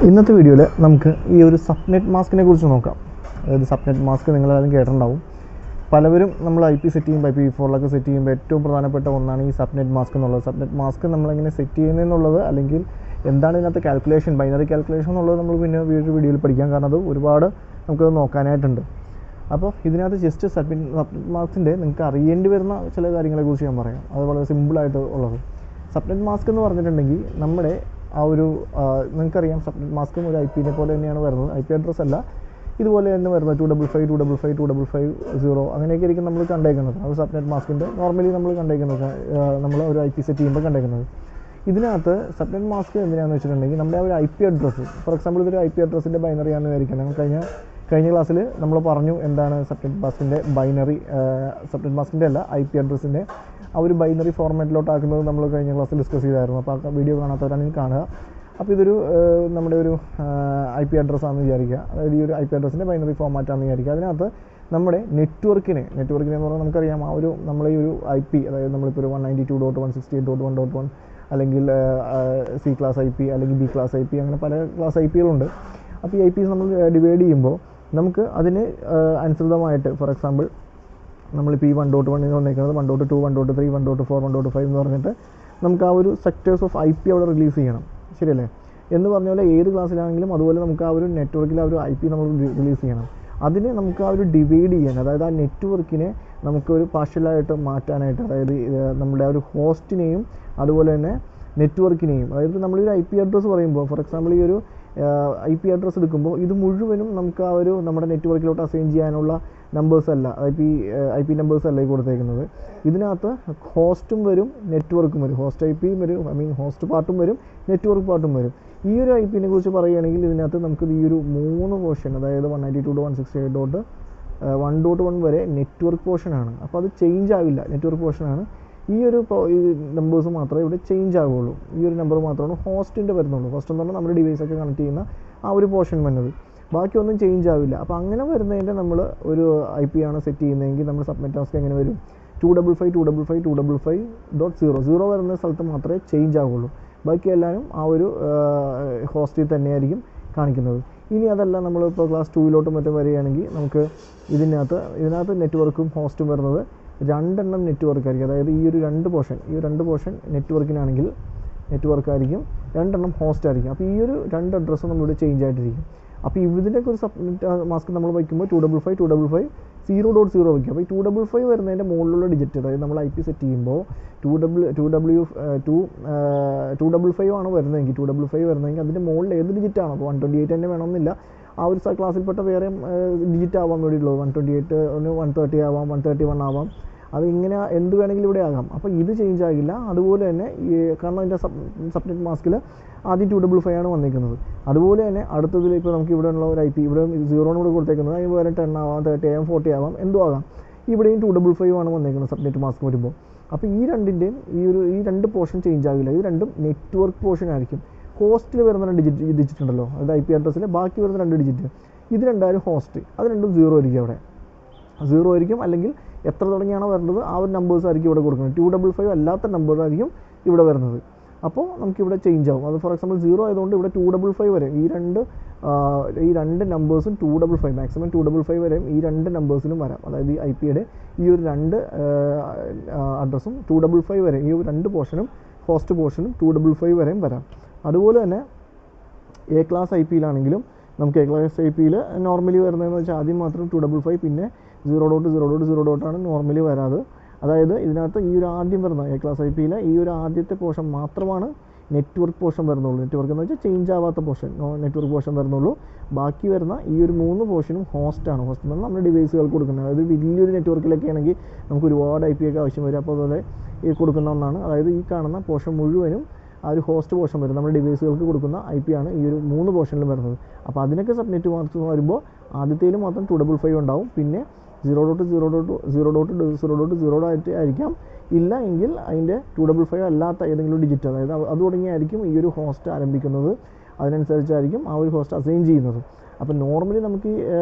ഇന്നത്തെ വീഡിയോയിൽ നമുക്ക് ഈ ഒരു സബ്നെറ്റ് മാസ്കിനെ കുറിച്ച് നോക്കാം. അതായത് സബ്നെറ്റ് മാസ്ക് നിങ്ങളെല്ലാവരും കേട്ടിട്ടുണ്ടാവും. പലവരും നമ്മൾ IP സെറ്റ് ചെയ്യുമ്പോൾ IPv4 സെറ്റ് ചെയ്യുമ്പോൾ ഏറ്റവും പ്രധാനപ്പെട്ട ഒന്നാണ് ഈ സബ്നെറ്റ് മാസ്ക് എന്നുള്ളത്. സബ്നെറ്റ് മാസ്ക് നമ്മളെങ്ങനെ സെറ്റ് ചെയ്യുന്നതെന്നുള്ളത്, അല്ലെങ്കിൽ എന്താണ് ഇതിനകത്ത് കാൽക്കുലേഷൻ, ബൈനറി കാൽക്കുലേഷൻ എന്നുള്ളത് നമ്മൾ പിന്നെ വീഡിയോയിൽ പഠിക്കാം. കാരണം അത് ഒരുപാട് നമുക്കത് നോക്കാനായിട്ടുണ്ട്. അപ്പോൾ ഇതിനകത്ത് ജസ്റ്റ് സബ്നെറ്റ് മാസ്കിൻ്റെ നിങ്ങൾക്ക് അറിയേണ്ടി വരുന്ന ചില കാര്യങ്ങളെക്കുറിച്ച് ഞാൻ പറയാം. അത് വളരെ സിമ്പിളായിട്ട് ഉള്ളത്. സബ്നെറ്റ് മാസ്ക് എന്ന് പറഞ്ഞിട്ടുണ്ടെങ്കിൽ നമ്മുടെ ആ ഒരു നിങ്ങൾക്കറിയാം, സബ്നെറ്റ് മാസ്കും ഒരു IP പോലെ തന്നെയാണ് വരുന്നത്. IP അഡ്രസ്സ് അല്ല, ഇതുപോലെ തന്നെ വരുന്നത് 255 255 2550 അങ്ങനെയൊക്കെ ആയിരിക്കും നമ്മൾ കണ്ടേക്കുന്നത്. അത് സബ്നെറ്റ് മാസ്കിൻ്റെ നോർമലി നമ്മൾ കണ്ടേക്കുന്നത്, നമ്മൾ ഒരു IP സെറ്റ് ചെയ്യുമ്പോൾ കണ്ടേക്കുന്നത്. ഇതിനകത്ത് സബ്നെറ്റ് മാസ്ക് എന്തിനാണെന്ന് വെച്ചിട്ടുണ്ടെങ്കിൽ നമ്മുടെ ആ ഒരു IP അഡ്രസ്സ്, ഫോർ എക്സാമ്പിൾ ഇതൊരു IP അഡ്രസ്സിൻ്റെ ബൈനറി ആണെന്ന് വിചാരിക്കാം. ഞങ്ങൾ കഴിഞ്ഞ ക്ലാസ്സിൽ നമ്മൾ പറഞ്ഞു എന്താണ് സബ്നെറ്റ് മാസ്കിൻ്റെ ബൈനറി, സബ്നെറ്റ് മാസ്കിൻ്റെ അല്ല IP അഡ്രസ്സിൻ്റെ ആ ഒരു ബൈനറി ഫോർമാറ്റിലോട്ടാക്കുന്നത് നമ്മൾ കഴിഞ്ഞ ക്ലാസ്സിൽ ഡിസ്കസ് ചെയ്തായിരുന്നു. അപ്പോൾ ആ വീഡിയോ കാണാത്തവരാണെങ്കിൽ കാണുക. അപ്പോൾ ഇതൊരു നമ്മുടെ ഒരു IP അഡ്രസ്സാണെന്ന് വിചാരിക്കുക. അതായത് ഈ ഒരു IP അഡ്രസ്സിൻ്റെ ബൈനറി ഫോർമാറ്റാണെന്ന് വിചാരിക്കുക. അതിനകത്ത് നമ്മുടെ നെറ്റ്വർക്കിനെ എന്ന് പറഞ്ഞാൽ നമുക്കറിയാം, ആ ഒരു നമ്മളെ ഈ ഒരു IP, അതായത് നമ്മളിപ്പോൾ ഒരു 192.168.1.1 അല്ലെങ്കിൽ C ക്ലാസ് IP അല്ലെങ്കിൽ B ക്ലാസ് IP, അങ്ങനെ പല ക്ലാസ് IPകളുണ്ട്. അപ്പോൾ ഈ IPs നമ്മൾ ഡിവൈഡ് ചെയ്യുമ്പോൾ നമുക്ക് അതിന് അനുസൃതമായിട്ട്, ഫോർ എക്സാമ്പിൾ നമ്മളിപ്പോൾ ഈ 1.1 എന്ന് വന്നേക്കുന്നത് 1.2 1.3 1.4 1.5 എന്ന് പറഞ്ഞിട്ട് നമുക്ക് ആ ഒരു സെക്ടേഴ്സ് ഓഫ് IP അവിടെ റിലീസ് ചെയ്യണം. ശരിയല്ലേ? എന്ന് പറഞ്ഞ പോലെ ഏത് ക്ലാസ്സിലാണെങ്കിലും അതുപോലെ നമുക്ക് ആ ഒരു നെറ്റ്വർക്കിൽ ആ ഒരു IP നമ്മൾ റിലീസ് ചെയ്യണം. അതിനെ നമുക്ക് ആ ഒരു ഡിവൈഡ് ചെയ്യാൻ, അതായത് ആ നെറ്റ്വർക്കിനെ നമുക്കൊരു പാർഷ്യലായിട്ട് മാറ്റാനായിട്ട്, അതായത് നമ്മുടെ ആ ഒരു ഹോസ്റ്റിനെയും അതുപോലെ തന്നെ നെറ്റ്വർക്കിനെയും, അതായത് നമ്മളൊരു IP അഡ്രസ്സ് പറയുമ്പോൾ, ഫോർ എക്സാമ്പിൾ ഈ ഒരു IP അഡ്രസ്സ് എടുക്കുമ്പോൾ ഇത് മുഴുവനും നമുക്ക് ആ ഒരു നമ്മുടെ നെറ്റ്വർക്കിലോട്ട് അസൈൻ ചെയ്യാനുള്ള നമ്പേഴ്സ് അല്ല, IP നമ്പേഴ്സ് അല്ല ഈ കൊടുത്തേക്കുന്നത്. ഇതിനകത്ത് ഹോസ്റ്റും വരും, നെറ്റ്വർക്കും വരും. ഹോസ്റ്റ് IP വരും, ഹോസ്റ്റ് പാർട്ടും വരും, നെറ്റ്വർക്ക് പാർട്ടും വരും. ഈ ഒരു IPനെ കുറിച്ച് പറയുകയാണെങ്കിൽ ഇതിനകത്ത് നമുക്ക് ഈ ഒരു 3 പോർഷൻ, അതായത് 192.168.1.1 വരെ നെറ്റ്വർക്ക് പോർഷനാണ്. അപ്പോൾ അത് ചേഞ്ച് ആവില്ല, നെറ്റ്വർക്ക് പോർഷനാണ്. ഈ ഒരു നമ്പേഴ്സ് മാത്രമേ ഇവിടെ ചേഞ്ച് ആവുകയുള്ളൂ. ഈ ഒരു നമ്പർ മാത്രമാണ് ഹോസ്റ്റിൻ്റെ വരുന്നുള്ളൂ. ഹോസ്റ്റ് എന്ന് പറഞ്ഞാൽ നമ്മുടെ ഡിവൈസൊക്കെ കണക്ട് ചെയ്യുന്ന ആ ഒരു പോർഷൻ വരുന്നത്. ബാക്കിയൊന്നും ചേഞ്ച് ആവില്ല. അപ്പോൾ അങ്ങനെ വരുന്നതിൻ്റെ നമ്മൾ ഒരു IP ആണ് സെറ്റ് ചെയ്യുന്നതെങ്കിൽ നമ്മൾ സബ്നെറ്റ് മാസ്ക് എങ്ങനെ വരും? 255.255.255.0 വരുന്ന സ്ഥലത്ത് മാത്രമേ ചേഞ്ച് ആവുകയുള്ളൂ. ബാക്കി എല്ലാവരും ആ ഒരു ഹോസ്റ്റിൽ തന്നെയായിരിക്കും കാണിക്കുന്നത്. ഇനി അതല്ല, നമ്മളിപ്പോൾ ക്ലാസ് 2 മറ്റും വരികയാണെങ്കിൽ നമുക്ക് ഇതിനകത്ത് നെറ്റ്വർക്കും ഹോസ്റ്റും വരുന്നത് 2 നെറ്റ്വർക്ക് ആയിരിക്കും. അതായത് ഈ ഒരു 2 പോർഷൻ നെറ്റ്വർക്കിനാണെങ്കിൽ നെറ്റ്വർക്കായിരിക്കും, 2 ഹോസ്റ്റ് ആയിരിക്കും. അപ്പോൾ ഈ ഒരു 2 അഡ്രസ്സും നമ്മളിവിടെ ചേഞ്ച് ആയിട്ടിരിക്കും. അപ്പോൾ ഇതിൻ്റെയൊക്കെ ഒരു സബ്നെറ്റ് മാസ്ക് നമ്മൾ വയ്ക്കുമ്പോൾ 255.255.0.0 വയ്ക്കും. അപ്പോൾ ഈ 255 വരുന്നതിൻ്റെ മുകളിലുള്ള ഡിജിറ്റ്, അതായത് നമ്മൾ IP സെറ്റ് ചെയ്യുമ്പോൾ 255 ആണ് വരുന്നതെങ്കിൽ 255 വരുന്നതെങ്കിൽ അതിൻ്റെ മുകളിൽ ഏത് ഡിജിറ്റാണോ, അപ്പോൾ 128 തന്നെ വേണമെന്നില്ല, ആ ഒരു ക്ലാസ്സിൽപ്പെട്ട വേറെ ഡിജിറ്റ് ആവാൻ വേണ്ടിയിട്ടുള്ളത് 128 130 ആവാം, 131 ആവാം. അത് ഇങ്ങനെ എന്ത് വേണമെങ്കിലും ഇവിടെ ആകാം. അപ്പോൾ ഇത് ചേഞ്ച് ആകില്ല. അതുപോലെ തന്നെ കാരണം അതിൻ്റെ സബ്നെറ്റ് മാസ്കിൽ ആദ്യം 255 ആണ് വന്നിരിക്കുന്നത്. അതുപോലെ തന്നെ അടുത്തതിൽ ഇപ്പോൾ നമുക്ക് ഇവിടെ ഉള്ള ഒരു IP, ഇവിടെ 0 കൂടെ കൊടുത്തേക്കുന്നത്, അതിന് വേറെ 10 ആവാം, 30 ആവാം, 40 ആവാം, എന്തോ ആകാം. ഇവിടെയും 255 ആണ് വന്നിരിക്കുന്നത് സബ്നെറ്റ് മാസ്ക് വരുമ്പോൾ. അപ്പോൾ ഈ രണ്ടിൻ്റെയും ഈ 2 പോർഷൻ ചേഞ്ച് ആകില്ല. ഇത് രണ്ടും നെറ്റ്വർക്ക് പോർഷൻ ആയിരിക്കും. ഹോസ്റ്റിൽ വരുന്ന 2 ഡിജിറ്റ് ഉണ്ടല്ലോ, അതായത് IP അഡ്രസ്സിൽ ബാക്കി വരുന്ന 2 ഡിജിറ്റ്, ഇത് രണ്ടായാലും ഹോസ്റ്റ്, അത് രണ്ടും 0 ആയിരിക്കും. അവിടെ 0 ആയിരിക്കും. അല്ലെങ്കിൽ എത്ര തുടങ്ങിയാണോ വരുന്നത് ആ ഒരു നമ്പേഴ്സ് ആയിരിക്കും ഇവിടെ കൊടുക്കുന്നത്. 255 അല്ലാത്ത നമ്പറായിരിക്കും ഇവിടെ വരുന്നത്. അപ്പോൾ നമുക്കിവിടെ ചേഞ്ച് ആവും. അത് ഫോർ എക്സാമ്പിൾ 0 ആയതുകൊണ്ട് ഇവിടെ 255 വരെ ഈ രണ്ട് നമ്പേഴ്സും 255 മാക്സിമം 255 വരെയും ഈ 2 നമ്പേഴ്സിലും വരാം. അതായത് ഈ IPയുടെ ഈ ഒരു 2 അഡ്രസ്സും 255 വരെ, ഈ 2 പോർഷനും ഹോസ്റ്റ് പോർഷനും 255 വരെയും വരാം. അതുപോലെ തന്നെ A ക്ലാസ് IPയിലാണെങ്കിലും നമുക്ക് A ക്ലാസ് IPയിൽ നോർമലി വരുന്നതെന്ന് വെച്ചാൽ ആദ്യം മാത്രം 255, പിന്നെ 0.0.0 നോർമലി വരാതെ. അതായത് ഇതിനകത്ത് ഈ ഒരു ആദ്യം വരുന്ന A ക്ലാസ് IPയിലെ ഈ ഒരു ആദ്യത്തെ പോർഷൻ മാത്രമാണ് നെറ്റ്വർക്ക് പോർഷൻ വരുന്നുള്ളൂ. നെറ്റ്വർക്ക് എന്ന് വെച്ചാൽ ചേഞ്ച് ആവാത്ത പോർഷൻ, നെറ്റ്വർക്ക് പോർഷൻ വരുന്നുള്ളൂ. ബാക്കി വരുന്ന ഈ ഒരു 3 പോർഷനും ഹോസ്റ്റാണ്. ഹോസ്റ്റ് എന്ന് പറഞ്ഞാൽ നമ്മുടെ ഡിവൈസുകൾക്ക് കൊടുക്കുന്നത്. അതായത് വലിയൊരു നെറ്റ്വർക്കിലൊക്കെ ആണെങ്കിൽ നമുക്ക് ഒരുപാട് IP ഒക്കെ ആവശ്യം വരും. അപ്പോൾ അതുപോലെ ഈ കൊടുക്കുന്ന ഒന്നാണ്. അതായത് ഈ കാണുന്ന പോർഷൻ മുഴുവനും ആ ഒരു ഹോസ്റ്റ് പോർഷൻ വരും. നമ്മുടെ ഡിവൈസുകൾക്ക് കൊടുക്കുന്ന IP ആണ് ഈ ഒരു 3 പോർഷനിലും വരുന്നത്. അപ്പോൾ അതിനൊക്കെ സബ്നെറ്റ് മാസ്ക് വരുമ്പോൾ ആദ്യത്തേലും മാത്രം 255 ഉണ്ടാവും. പിന്നെ 0.0.0.0 ആയിരിക്കാം. ഇല്ല എങ്കിൽ അതിൻ്റെ 255 അല്ലാത്ത ഏതെങ്കിലും ഡിജിറ്റ്, അതായത് അത് തുടങ്ങിയായിരിക്കും ഈ ഒരു ഹോസ്റ്റ് ആരംഭിക്കുന്നത്. അതിനനുസരിച്ചായിരിക്കും ആ ഒരു ഹോസ്റ്റ് അസൈൻ ചെയ്യുന്നത്. അപ്പോൾ നോർമലി നമുക്ക് ഈ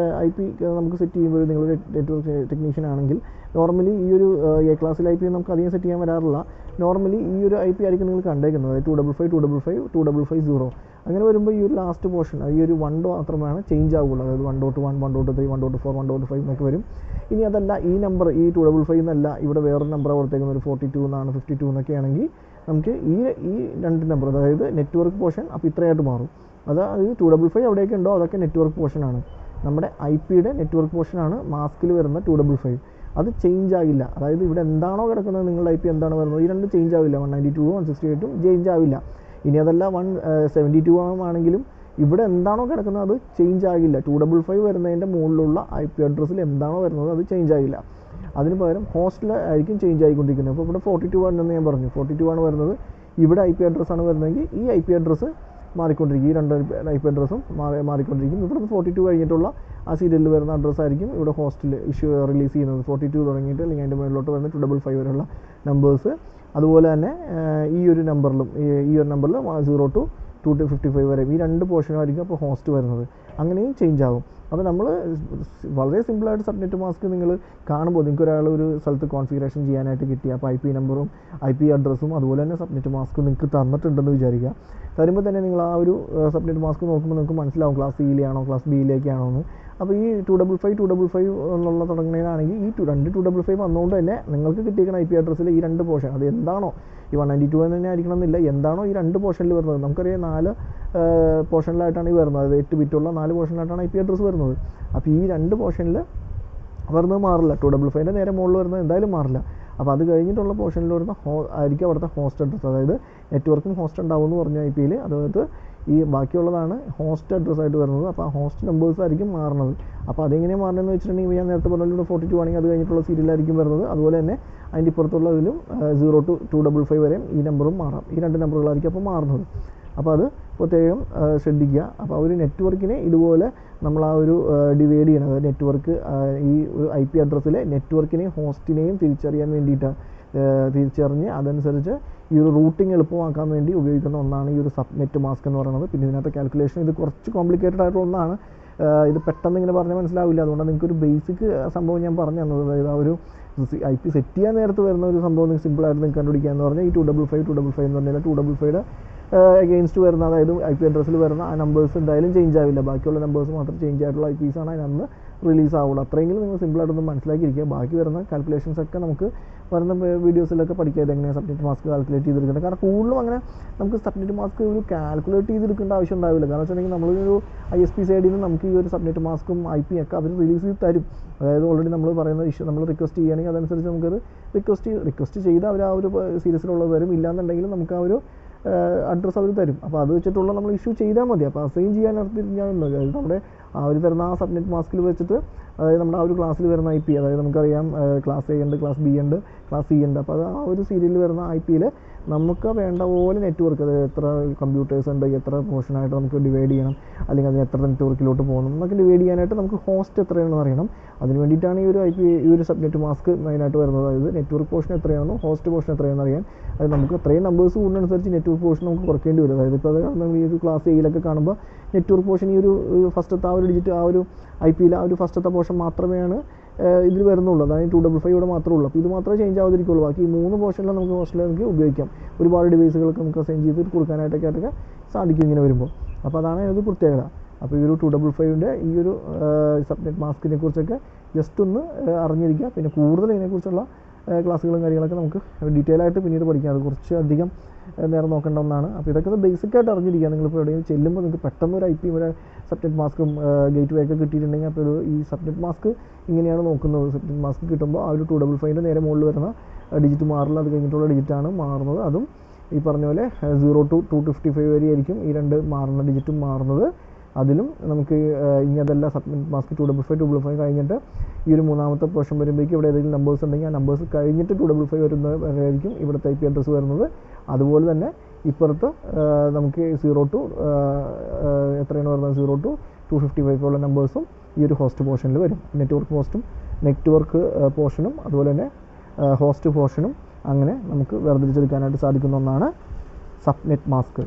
IP നമുക്ക് സെറ്റ് ചെയ്യുമ്പോൾ, നിങ്ങളൊരു നെറ്റ്വർക്ക് ടെക്നീഷ്യൻ ആണെങ്കിൽ നോർമലി ഈ ഒരു A ക്ലാസ്സിൽ IP നമുക്ക് അധികം സെറ്റ് ചെയ്യാൻ വരാറില്ല. നോർമലി ഈ ഒരു IP ആയിരിക്കും നിങ്ങൾ കണ്ടേക്കുന്നത്, അതായത് 255 255 255 0. അങ്ങനെ വരുമ്പോൾ ഈ ഒരു ലാസ്റ്റ് പോർഷൻ ഈ ഒരു 1 മാത്രമാണ് ചേഞ്ച് ആവുകയുള്ളൂ. അതായത് 1.1, 1.3, 1.4, 1.5 എന്നൊക്കെ വരും. ഇനി അതല്ല ഈ നമ്പർ ഈ 255 എന്നല്ല ഇവിടെ വേറൊരു നമ്പർ കൊടുത്തേക്കുന്നത് ഒരു 42 എന്നാണ് 52 എന്നൊക്കെ ആണെങ്കിൽ നമുക്ക് ഈ രണ്ട് നമ്പർ അതായത് നെറ്റ്വർക്ക് പോർഷൻ അപ്പോൾ ഇത്രയായിട്ട് മാറും. അതായത് 255 എവിടെയൊക്കെ ഉണ്ടോ അതൊക്കെ നെറ്റ്വർക്ക് പോർഷനാണ്. നമ്മുടെ IP-യുടെ നെറ്റ്വർക്ക് പോർഷനാണ് മാസ്കിൽ വരുന്ന 255. അത് ചേഞ്ച് ആകില്ല. അതായത് ഇവിടെ എന്താണോ കിടക്കുന്നത് നിങ്ങളുടെ IP എന്താണോ വരുന്നത് ഈ രണ്ട് ചേഞ്ച് ആവില്ല. 192 168 ചേഞ്ച് ആവില്ല. ഇനി അതല്ല 172 ആണെങ്കിലും ഇവിടെ എന്താണോ കിടക്കുന്നത് അത് ചേഞ്ച് ആകില്ല. 255 വരുന്നതിൻ്റെ മുകളിലുള്ള IP അഡ്രസ്സിൽ എന്താണോ വരുന്നത് അത് ചേഞ്ച് ആകില്ല. അതിന് പകരം ഹോസ്റ്റിൽ ആയിരിക്കും ചേഞ്ച് ആയിക്കൊണ്ടിരിക്കുന്നത്. അപ്പോൾ ഇവിടെ 42 ആണെന്ന് ഞാൻ പറഞ്ഞു, 42 ആണ് വരുന്നത്. ഇവിടെ IP അഡ്രസ്സാണ് വരുന്നതെങ്കിൽ ഈ IP അഡ്രസ്സ് മാറിക്കൊണ്ടിരിക്കും. ഈ രണ്ട് IP അഡ്രസ്സും മാറിക്കൊണ്ടിരിക്കും. ഇവിടുന്ന് 42 കഴിഞ്ഞിട്ടുള്ള ആ സീരിയലിൽ വരുന്ന അഡ്രസ്സായിരിക്കും ഇവിടെ ഹോസ്റ്റിൽ റിലീസ് ചെയ്യുന്നത്. 42 തുടങ്ങിയിട്ട് അല്ലെങ്കിൽ അതിൻ്റെ മുകളിലോട്ട് വരുന്ന 255 വരെയുള്ള നമ്പേഴ്സ്. അതുപോലെ തന്നെ ഈ ഒരു നമ്പറിലും 0 to 255 വരെ ഈ രണ്ട് പോർഷനായിരിക്കും അപ്പോൾ ഹോസ്റ്റ് വരുന്നത്. അങ്ങനെയും ചേഞ്ച് ആകും. അപ്പോൾ നമ്മൾ വളരെ സിമ്പിളായിട്ട് സബ്നെറ്റ് മാസ്ക് നിങ്ങൾ കാണുമ്പോൾ നിങ്ങൾക്ക് ഒരാൾ ഒരു സ്ഥലത്ത് കോൺഫിഗറേഷൻ ചെയ്യാനായിട്ട് കിട്ടി. അപ്പോൾ IP നമ്പറും IP അഡ്രസ്സും അതുപോലെ തന്നെ സബ്നെറ്റ് മാസ്കും നിങ്ങൾക്ക് തന്നിട്ടുണ്ടെന്ന് വിചാരിക്കുക. തരുമ്പോൾ തന്നെ നിങ്ങൾ ആ ഒരു സബ്നെറ്റ് മാസ്ക് നോക്കുമ്പോൾ നിങ്ങൾക്ക് മനസ്സിലാവും ക്ലാസ് സിയിലാണോ ക്ലാസ് ബിയിലേക്കാണോ എന്ന്. അപ്പോൾ ഈ 255 എന്നുള്ള തുടങ്ങുന്നതിനാണെങ്കിൽ ഈ രണ്ട് 255 വന്നുകൊണ്ട് തന്നെ നിങ്ങൾക്ക് കിട്ടിയിരിക്കുന്ന IP അഡ്രസ്സിൽ ഈ രണ്ട് പോർഷൻ അത് എന്താണോ ഈ 192 തന്നെ ആയിരിക്കണം എന്നില്ല, എന്താണോ ഈ രണ്ട് പോർഷനിൽ വരുന്നത്. നമുക്കറിയാം 4 പോർഷനിലായിട്ടാണ് ഈ വരുന്നത്. അതായത് 8 ബിറ്റുള്ള 4 പോർഷനിലായിട്ടാണ് IP അഡ്രസ്സ് വരുന്നത്. അപ്പോൾ ഈ രണ്ട് പോർഷനിൽ വരുന്നത് മാറില്ല. 255 നേരെ മുകളിൽ വരുന്നത് എന്തായാലും മാറില്ല. അപ്പോൾ അത് കഴിഞ്ഞിട്ടുള്ള പോർഷനിൽ വരുന്ന ആയിരിക്കും അവിടുത്തെ ഹോസ്റ്റ് അഡ്രസ്സ്. അതായത് നെറ്റ്വർക്കും ഹോസ്റ്റ് ഉണ്ടാവും എന്ന് പറഞ്ഞു IP-യിൽ. അതായത് ഈ ബാക്കിയുള്ളതാണ് ഹോസ്റ്റ് അഡ്രസ്സായിട്ട് വരുന്നത്. അപ്പോൾ ആ ഹോസ്റ്റ് നമ്പേഴ്സ് ആയിരിക്കും മാറുന്നത്. അപ്പോൾ അതെങ്ങനെയാണ് മാറുന്നതെന്ന് വെച്ചിട്ടുണ്ടെങ്കിൽ ഞാൻ നേരത്തെ പറഞ്ഞ 42 ആണെങ്കിൽ അത് കഴിഞ്ഞിട്ടുള്ള സീരിയലായിരിക്കും വരുന്നത്. അതുപോലെ തന്നെ അതിൻ്റെ ഇപ്പുറത്തുള്ള ഇതിലും 0 to 255 വരെയും ഈ നമ്പറും മാറാം. ഈ രണ്ട് നമ്പറുകളായിരിക്കും അപ്പോൾ മാറുന്നത്. അപ്പോൾ അത് പ്രത്യേകം ശ്രദ്ധിക്കുക. അപ്പോൾ ആ ഒരു നെറ്റ്വർക്കിനെ ഇതുപോലെ നമ്മൾ ആ ഒരു ഡിവൈഡ് ചെയ്യണം. അതായത് നെറ്റ്വർക്ക് ഈ ഒരു IP അഡ്രസ്സിലെ നെറ്റ്വർക്കിനെയും ഹോസ്റ്റിനെയും തിരിച്ചറിയാൻ വേണ്ടിയിട്ടാണ് തിരിച്ചറിഞ്ഞ് അതനുസരിച്ച് ഈ ഒരു റൂട്ടിങ് എളുപ്പമാക്കാൻ വേണ്ടി ഉപയോഗിക്കുന്ന ഒന്നാണ് ഈ ഒരു സബ്നെറ്റ് മാസ്ക് എന്ന് പറയുന്നത്. പിന്നെ ഇതിനകത്ത് കാൽക്കുലേഷൻ ഇത് കുറച്ച് കോംപ്ലിക്കേറ്റഡ് ആയിട്ടുള്ള ഒന്നാണ്. ഇത് പെട്ടെന്ന് ഇങ്ങനെ പറഞ്ഞാൽ മനസ്സിലാവില്ല. അതുകൊണ്ട് നിങ്ങൾക്കൊരു ബേസിക് സംഭവം ഞാൻ പറഞ്ഞു തന്നത്. അതായത് ആ ഒരു IP സെറ്റ് ചെയ്യാൻ നേരത്ത് വരുന്ന ഒരു സംഭവം നിങ്ങൾക്ക് സിമ്പിളായിട്ട് നിങ്ങൾക്ക് കണ്ടുപിടിക്കുക എന്ന് പറഞ്ഞാൽ ഈ 255 എന്ന് പറഞ്ഞാൽ 255 അഗെയിൻസ്റ്റ് വരുന്ന അതായത് IP അഡ്രസ്സിൽ വരുന്ന ആ നമ്പേഴ്സ് എന്തായാലും ചേഞ്ച് ആവില്ല. ബാക്കിയുള്ള നമ്പേഴ്സ് മാത്രം ചേഞ്ച് ആയിട്ടുള്ള IPs ആണ് അതിനന്ന് റിലീസ് ആവുള്ളൂ. അത്രയെങ്കിലും നിങ്ങൾ സിമ്പിളായിട്ടൊന്ന് മനസ്സിലാക്കിയിരിക്കുക. ബാക്കി വരുന്ന കാൽക്കുലേഷൻസ് ഒക്കെ നമുക്ക് വരുന്ന വീഡിയോസിലൊക്കെ പഠിക്കാതെ എങ്ങനെയാണ് സബ്നെറ്റ് മാസ്ക് കാൽക്കുലേറ്റ് ചെയ്തെടുക്കുന്നത്. കാരണം കൂടുതലും അങ്ങനെ നമുക്ക് സബ്നെറ്റ് മാസ്ക് ഒരു കാൽക്കുലേറ്റ് ചെയ്തെടുക്കേണ്ട ആവശ്യം ഉണ്ടാവില്ല. കാരണം വെച്ചിട്ടുണ്ടെങ്കിൽ നമ്മളൊരു ISP സൈഡിൽ നിന്ന് നമുക്ക് ഈ ഒരു സബ്നെറ്റ് മാസ്കും IP ഒക്കെ അവർ റിലീസ് ചെയ്ത് തരും. അതായത് ഓൾറെഡി നമ്മൾ പറയുന്ന ഇഷ്യൂ നമ്മൾ റിക്വസ്റ്റ് ചെയ്യുകയാണെങ്കിൽ അതനുസരിച്ച് നമുക്കത് റിക്വസ്റ്റ് ചെയ്ത് അവർ ആ ഒരു സീരീസിലുള്ളത് തരും. ഇല്ലാന്നുണ്ടെങ്കിൽ നമുക്ക് ആ ഒരു അഡ്രസ്സ് അവർ തരും. അപ്പോൾ അത് വെച്ചിട്ടുള്ള നമ്മൾ ഇഷ്യൂ ചെയ്താൽ മതി. അപ്പോൾ അസൈൻ ചെയ്യാൻ ഞാനുണ്ട്. അതായത് നമ്മുടെ അവർ തരുന്ന ആ സബ്നെറ്റ് മാസ്കിൽ വെച്ചിട്ട് അതായത് നമ്മുടെ ആ ഒരു ക്ലാസ്സിൽ വരുന്ന IP അതായത് നമുക്കറിയാം ക്ലാസ് A ഉണ്ട്, ക്ലാസ് B ഉണ്ട്, ക്ലാസ് C ഉണ്ട്. അപ്പോൾ അത് ആ ഒരു സീരിയലിൽ വരുന്ന IP-യിൽ നമുക്ക് വേണ്ട പോലെ നെറ്റ്വർക്ക് അതായത് എത്ര കമ്പ്യൂട്ടേഴ്സ് ഉണ്ട്, എത്ര പോർഷനായിട്ട് നമുക്ക് ഡിവൈഡ് ചെയ്യണം, അല്ലെങ്കിൽ അതിന് എത്ര നെറ്റ്വർക്കിലോട്ട് പോകണം എന്നൊക്കെ ഡിവൈഡ് ചെയ്യാനായിട്ട് നമുക്ക് ഹോസ്റ്റ് എത്രയാണെന്ന് അറിയണം. അതിന് വേണ്ടിയിട്ടാണ് ഈ ഒരു ഈ ഒരു സബ്നെറ്റ് മാസ്ക് മെയിനായിട്ട് വരുന്നത്. അതായത് നെറ്റ്വർക്ക് പോർഷൻ എത്രയാണോ ഹോസ്റ്റ് പോർഷൻ എത്രയാണെന്ന് അറിയാൻ. അത് നമുക്ക് അത്രയും നമ്പേഴ്സ് കൂടുന്നതനുസരിച്ച് നെറ്റ്വർക്ക് പോർഷൻ നമുക്ക് കുറയ്ക്കേണ്ടി വരും. അതായത് ഇപ്പോൾ അത് ഈ ഒരു ക്ലാസ് എയിലൊക്കെ കാണുമ്പോൾ നെറ്റ്വർക്ക് പോർഷൻ ഈ ഒരു ഫസ്റ്റത്തെ ആ ഒരു ഡിജിറ്റ് ആ ഒരു IP-യിൽ ആ ഒരു ഫസ്റ്റത്തെ പോർഷൻ മാത്രമേയാണ് ഇതിൽ വരുന്നുള്ളൂ. അതായത് 255 ഇവിടെ മാത്രമേ ഉള്ളൂ. അപ്പോൾ ഇത് മാത്രമേ ചേഞ്ച് ആവാതിരിക്കുള്ളൂ. ബാക്കി ഈ 3 പോർഷനിൽ നമുക്ക് ഹോസ്റ്റലിൽ നമുക്ക് ഉപയോഗിക്കാം. ഒരുപാട് ഡിവൈസുകൾക്ക് നമുക്ക് അസൈൻ ചെയ്ത് കൊടുക്കാനായിട്ടൊക്കെ സാധിക്കും ഇങ്ങനെ വരുമ്പോൾ. അപ്പോൾ അതാണ് ഒരു പ്രത്യേകത. അപ്പോൾ ഈ ഒരു 255-ൻ്റെ ഈ ഒരു സബ്നെറ്റ് മാസ്കിനെ കുറിച്ചൊക്കെ ജസ്റ്റ് ഒന്ന് അറിഞ്ഞിരിക്കുക. പിന്നെ കൂടുതൽ ഇതിനെക്കുറിച്ചുള്ള ക്ലാസ്സുകളും കാര്യങ്ങളൊക്കെ നമുക്ക് ഡീറ്റെയിൽ ആയിട്ട് പിന്നീട് പഠിക്കാം. അത് കുറച്ച് അധികം നേരം നോക്കേണ്ട ഒന്നാണ്. അപ്പോൾ ഇതൊക്കെ ബേസിക്കായിട്ട് അറിഞ്ഞിരിക്കുക. നിങ്ങളിപ്പോൾ എവിടെയെങ്കിലും ചെല്ലുമ്പോൾ നിങ്ങൾക്ക് പെട്ടെന്ന് ഒരു IP ഒരു സബ്നെറ്റ് മാസ്കും ഗേറ്റ് വേ ഒക്കെ കിട്ടിയിട്ടുണ്ടെങ്കിൽ അപ്പോൾ ഈ സബ്നെറ്റ് മാസ്ക് ഇങ്ങനെയാണ് നോക്കുന്നത്. സബ്നെറ്റ് മാസ്ക് കിട്ടുമ്പോൾ ആ ഒരു 255-ൻ്റെ നേരെ മുകളിൽ വരുന്ന ഡിജിറ്റ് മാറില്ല. അത് കഴിഞ്ഞിട്ടുള്ള ഡിജിറ്റാണ് മാറുന്നത്. അതും ഈ പറഞ്ഞ പോലെ 0 to 255 വരെ ആയിരിക്കും ഈ രണ്ട് മാറുന്ന ഡിജിറ്റും മാറുന്നത്. അതിലും നമുക്ക് ഇനി അതല്ല സബ്നെറ്റ് മാസ്ക് 255 കഴിഞ്ഞിട്ട് ഈ ഒരു മൂന്നാമത്തെ പോർഷൻ വരുമ്പോഴേക്കും ഇവിടെ ഏതെങ്കിലും നമ്പേഴ്സ് ഉണ്ടെങ്കിൽ ആ നമ്പേഴ്സ് കഴിഞ്ഞിട്ട് 255 വരുന്നത് വരെയായിരിക്കും ഇവിടുത്തെ IP അഡ്രസ്സ് വരുന്നത്. അതുപോലെ തന്നെ ഇപ്പുറത്ത് നമുക്ക് 0 to എത്രയാണ് വരുന്നത് 0 to 255 ഉള്ള നമ്പേഴ്സും ഈ ഒരു ഹോസ്റ്റ് പോർഷനിൽ വരും. നെറ്റ്വർക്ക് പോർഷനും അതുപോലെ തന്നെ ഹോസ്റ്റ് പോർഷനും അങ്ങനെ നമുക്ക് വേർതിരിച്ചെടുക്കാനായിട്ട് സാധിക്കുന്ന ഒന്നാണ് സബ്നെറ്റ് മാസ്ക്.